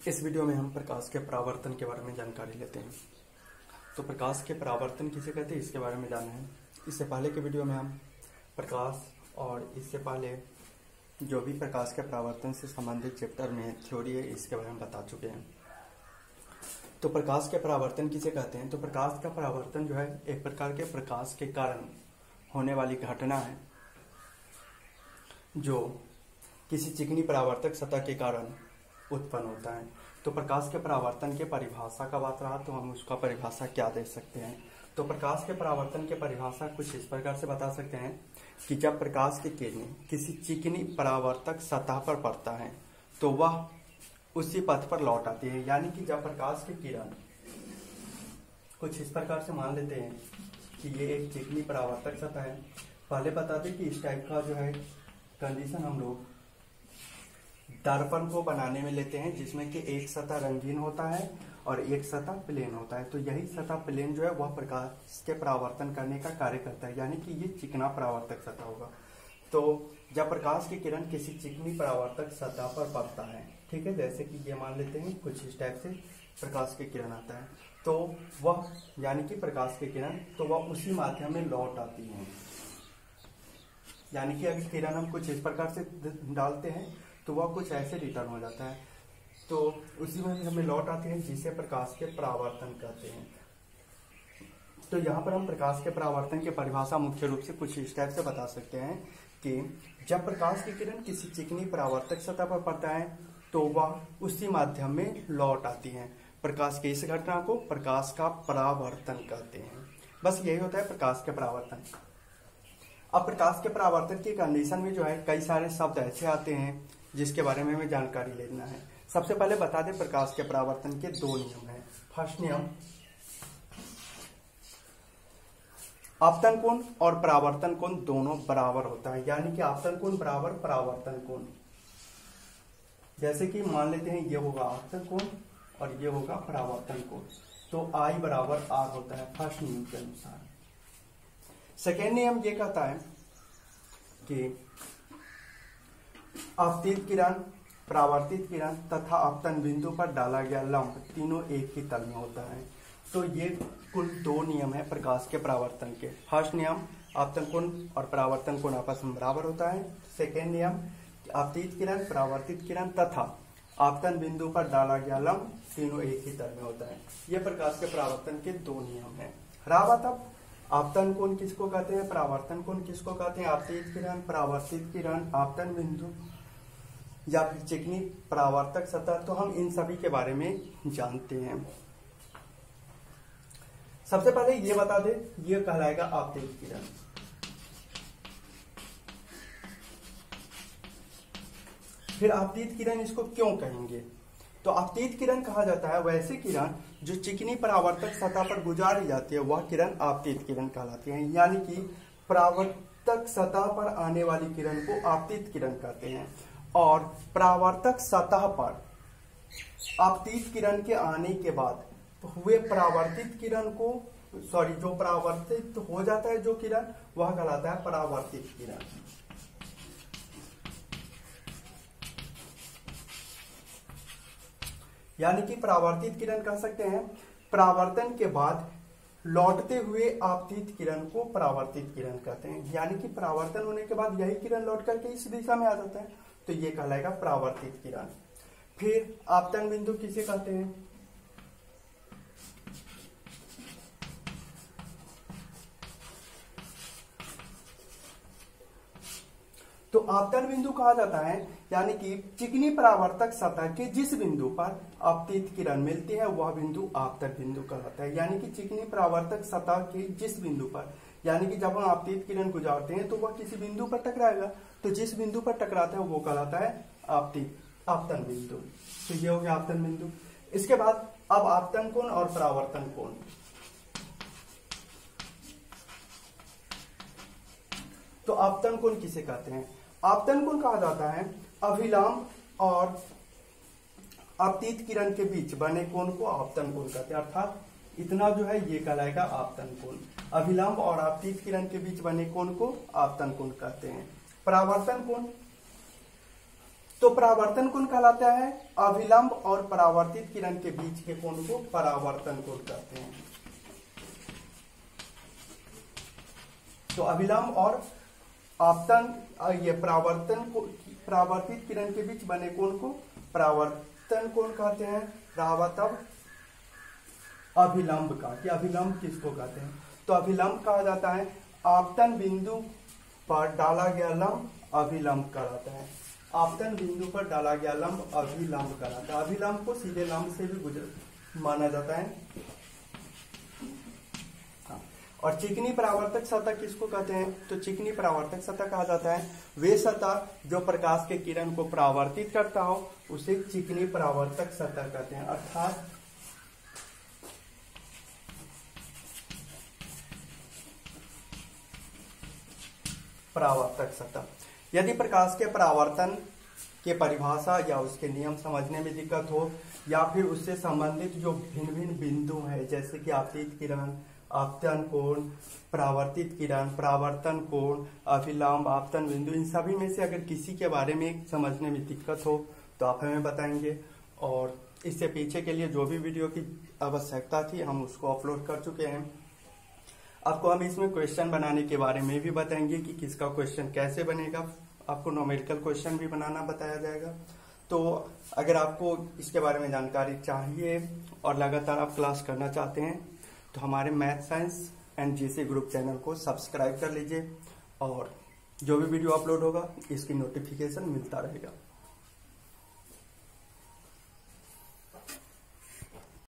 इस वीडियो में हम प्रकाश के परावर्तन के बारे में जानकारी लेते हैं। तो प्रकाश के परावर्तन किसे कहते हैं इसके बारे में जानना है। इससे पहले के वीडियो में हम प्रकाश और इससे पहले जो भी प्रकाश के परावर्तन से संबंधित चैप्टर में थ्योरी है इसके बारे में बता चुके हैं। तो प्रकाश के परावर्तन किसे कहते हैं? तो प्रकाश का परावर्तन जो है एक प्रकार के प्रकाश के कारण होने वाली घटना है जो किसी चिकनी परावर्तक सतह के कारण उत्पन्न होता है। तो प्रकाश के परावर्तन के परिभाषा का बात रहा तो हम उसका परिभाषा क्या दे सकते हैं। तो प्रकाश के परावर्तन के परिभाषा कुछ इस प्रकार से बता सकते हैं कि जब प्रकाश की किरणें किसी चिकनी परावर्तक सतह पर पड़ता है तो वह उसी पथ पर लौट आती है। यानी कि जब प्रकाश की किरण कुछ इस प्रकार से मान लेते हैं कि ये एक चिकनी परावर्तक सतह है। पहले बता दें कि इस टाइप का जो है कंडीशन हम लोग दर्पण को बनाने में लेते हैं, जिसमें कि एक सतह रंगीन होता है और एक सतह प्लेन होता है। तो यही सतह प्लेन जो है वह प्रकाश के परावर्तन करने का कार्य करता है, यानी कि ये चिकना परावर्तक सतह होगा। तो जब प्रकाश की किरण किसी चिकनी परावर्तक सतह पर पड़ता है, ठीक है, जैसे कि ये मान लेते हैं कुछ इस टाइप से प्रकाश की किरण आता है, तो वह यानी कि प्रकाश की किरण तो वह उसी माध्यम में लौट आती है। यानी कि अगर किरण हम कुछ इस प्रकार से डालते हैं तो वह कुछ ऐसे रिटर्न हो जाता है, तो उसी में हमें लौट आते हैं, जिसे प्रकाश के परावर्तन कहते हैं। तो यहाँ पर हम प्रकाश के परावर्तन की परिभाषा मुख्य रूप से कुछ इस टाइप से बता सकते हैं कि जब प्रकाश की किरण किसी चिकनी परावर्तक सतह पर पड़ता है तो वह उसी माध्यम में लौट आती है। प्रकाश की इस घटना को प्रकाश का परावर्तन कहते हैं। बस यही होता है प्रकाश के परावर्तन। अब प्रकाश के परावर्तन की कंडीशन में जो है कई सारे शब्द ऐसे आते हैं जिसके बारे में हमें जानकारी लेना है। सबसे पहले बता दें प्रकाश के परावर्तन के दो नियम हैं। फर्स्ट नियम, आपतन कोण और परावर्तन कोण दोनों बराबर होता है, यानी कि आपतन कोण बराबर परावर्तन कोण। जैसे कि मान लेते हैं ये होगा आपतन कोण और ये होगा परावर्तन कोण, तो I बराबर R होता है फर्स्ट नियम के अनुसार। सेकेंड नियम ये कहता है कि आपतित किरण, परावर्तित किरण तथा आपतन बिंदु पर डाला गया लंब तीनों एक ही तल में होता है। तो ये कुल दो नियम है प्रकाश के परावर्तन के। फर्स्ट नियम, आपतन कोण और परावर्तन कोण आपस में बराबर होता है। सेकेंड नियम, आपतित किरण, परावर्तित किरण तथा आपतन बिंदु पर डाला गया लंब तीनों एक ही तल में होता है। ये प्रकाश के परावर्तन के दो नियम है। रहा बात अब आपतन कोण किसको कहते हैं, परावर्तन कोण किसको कहते हैं, आपतित किरण, परावर्तित किरण, आपतन बिंदु या फिर चिकनी परावर्तक सतह, तो हम इन सभी के बारे में जानते हैं। सबसे पहले ये बता दें, ये कहलाएगा आपतित किरण। फिर आपतित किरण इसको क्यों कहेंगे? तो आपतित किरण कहा जाता है वैसे किरण जो चिकनी परावर्तक सतह पर गुजारी जाती है, वह किरण आपतित किरण कहलाती है। यानी कि परावर्तक सतह पर आने वाली किरण को आपतित किरण कहते हैं। और परावर्तक सतह पर आपतित किरण के आने के बाद हुए परावर्तित किरण को जो परावर्तित हो जाता है जो किरण, वह कहलाता है परावर्तित किरण। यानी कि परावर्तित किरण कह सकते हैं परावर्तन के बाद लौटते हुए आपतित किरण को परावर्तित किरण कहते हैं। यानी कि परावर्तन होने के बाद यही किरण लौट करके इस दिशा में आ जाता है, तो ये कहलाएगा परावर्तित किरण। फिर आपतन बिंदु किसे कहते हैं? तो आपतन बिंदु कहा जाता है यानी कि चिकनी परावर्तक सतह के जिस बिंदु पर आपतित किरण मिलती है वह बिंदु आपतन बिंदु कहलाता है। यानी कि चिकनी परावर्तक सतह के जिस बिंदु पर, यानी कि जब हम आपतित किरण गुजारते हैं तो वह किसी बिंदु पर टकराएगा, तो जिस बिंदु पर टकराता है वो कहलाता है आपतन बिंदु। तो ये हो गया आपतन बिंदु। इसके बाद अब आपतन कोण और परावर्तन कोण। तो आपतन कोण किसे कहते हैं? आपतन कोण कहा जाता है अभिलंब और आपतित किरण के बीच बने कोण को आपतन कोण कहते हैं। अर्थात इतना जो है ये कहलाएगा आपतन कोण। अभिलंब और आपतित किरण के बीच बने कोण को आपतन कोण कहते हैं। परावर्तन कोण, तो परावर्तन कोण कहलाता है? अभिलंब और परावर्तित किरण के बीच के कोण को परावर्तन कोण कहते हैं। तो अभिलंब और आपतन, ये परावर्तित किरण के बीच बने कोण को परावर्तन कोण कहते हैं। परावर्तन अभिलंब का, कि अभिलंब किसको कहते हैं? तो अभिलंब कहा जाता है आपतन बिंदु पर डाला गया लंब अभिलंब कहलाता है। आपतन बिंदु पर डाला गया लंब अभिलंब कहलाता है। अभिलंब को सीधे लंब से भी माना जाता है। और चिकनी परावर्तक सतह किसको कहते हैं? तो चिकनी परावर्तक सतह कहा जाता है वे सतह जो प्रकाश के किरण को परावर्तित करता हो, उसे चिकनी परावर्तक सतह कहते हैं। अर्थात परावर्तक सतह। यदि प्रकाश के परावर्तन के परिभाषा या उसके नियम समझने में दिक्कत हो, या फिर उससे संबंधित जो भिन्न भिन्न बिंदु हैं, जैसे कि आपतित किरण, आपतन कोण, परावर्तित किरण, परावर्तन कोण, अभिलंब, आपतन बिंदु, इन सभी में से अगर किसी के बारे में समझने में दिक्कत हो तो आप हमें बताएंगे। और इससे पीछे के लिए जो भी वीडियो की आवश्यकता थी हम उसको अपलोड कर चुके हैं। आपको हम इसमें क्वेश्चन बनाने के बारे में भी बताएंगे कि किसका क्वेश्चन कैसे बनेगा। आपको न्यूमेरिकल क्वेश्चन भी बनाना बताया जाएगा। तो अगर आपको इसके बारे में जानकारी चाहिए और लगातार आप क्लास करना चाहते हैं तो हमारे math science and GC group channel को सब्सक्राइब कर लीजिए, और जो भी वीडियो अपलोड होगा इसकी नोटिफिकेशन मिलता रहेगा।